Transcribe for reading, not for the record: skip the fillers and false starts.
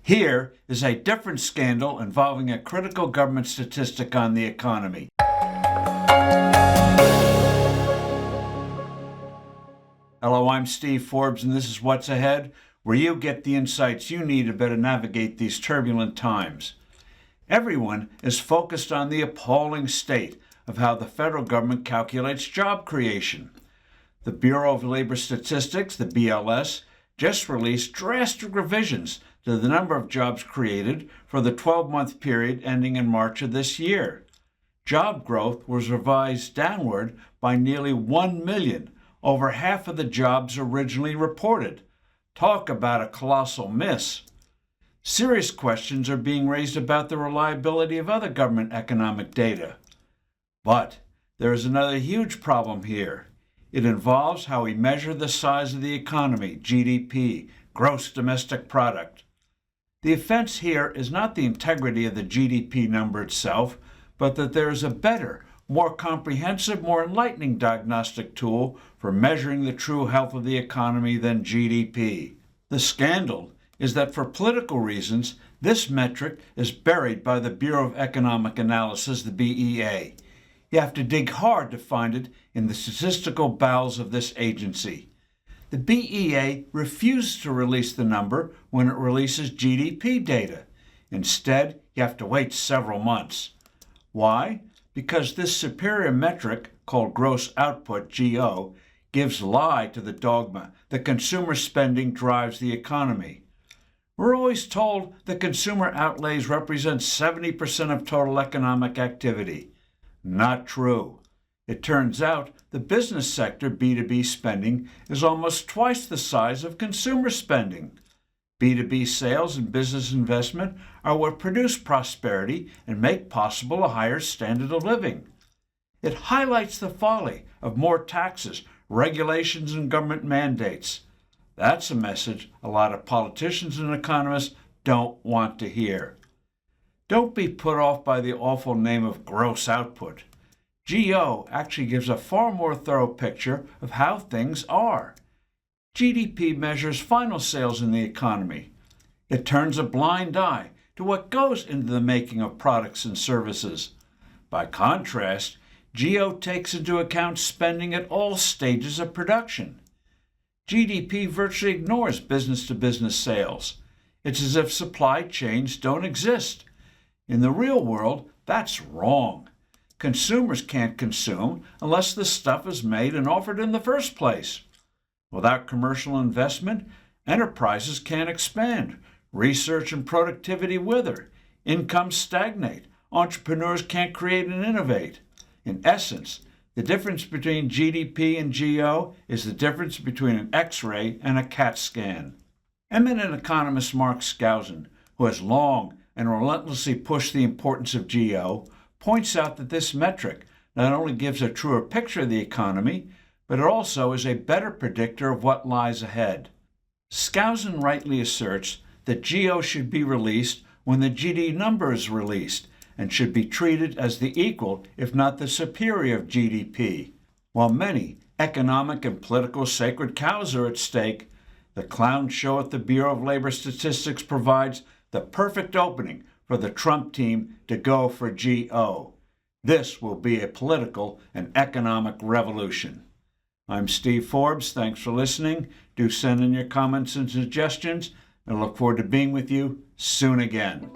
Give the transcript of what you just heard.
Here is a different scandal involving a critical government statistic on the economy. Hello, I'm Steve Forbes, and this is What's Ahead, where you get the insights you need to better navigate these turbulent times. Everyone is focused on the appalling state of how the federal government calculates job creation. The Bureau of Labor Statistics, the BLS, just released drastic revisions to the number of jobs created for the 12-month period ending in March of this year. Job growth was revised downward by nearly 1 million, over half of the jobs originally reported. Talk about a colossal miss. Serious questions are being raised about the reliability of other government economic data. But there is another huge problem here. It involves how we measure the size of the economy, GDP, gross domestic product. The offense here is not the integrity of the GDP number itself, but that there is a better, more comprehensive, more enlightening diagnostic tool for measuring the true health of the economy than GDP. The scandal is that for political reasons, this metric is buried by the Bureau of Economic Analysis, the BEA. You have to dig hard to find it in the statistical bowels of this agency. The BEA refuses to release the number when it releases GDP data. Instead, you have to wait several months. Why? Because this superior metric, called gross output, GO, gives lie to the dogma that consumer spending drives the economy. We're always told that consumer outlays represent 70% of total economic activity. Not true. It turns out the business sector B2B spending is almost twice the size of consumer spending. B2B sales and business investment are what produce prosperity and make possible a higher standard of living. It highlights the folly of more taxes, regulations, and government mandates. That's a message a lot of politicians and economists don't want to hear. Don't be put off by the awful name of gross output. GO actually gives a far more thorough picture of how things are. GDP measures final sales in the economy. It turns a blind eye to what goes into the making of products and services. By contrast, GO takes into account spending at all stages of production. GDP virtually ignores business-to-business sales. It's as if supply chains don't exist. In the real world, that's wrong. Consumers can't consume unless the stuff is made and offered in the first place. Without commercial investment, enterprises can't expand. Research and productivity wither. Incomes stagnate. Entrepreneurs can't create and innovate. In essence, the difference between GDP and GO is the difference between an X-ray and a CAT scan. Eminent economist Mark Skousen, who has long and relentlessly pushed the importance of GO, points out that this metric not only gives a truer picture of the economy, but it also is a better predictor of what lies ahead. Skousen rightly asserts that GO should be released when the GD number is released and should be treated as the equal, if not the superior, of GDP. While many economic and political sacred cows are at stake, the clown show at the Bureau of Labor Statistics provides the perfect opening for the Trump team to go for GO. This will be a political and economic revolution. I'm Steve Forbes. Thanks for listening. Do send in your comments and suggestions, and I look forward to being with you soon again.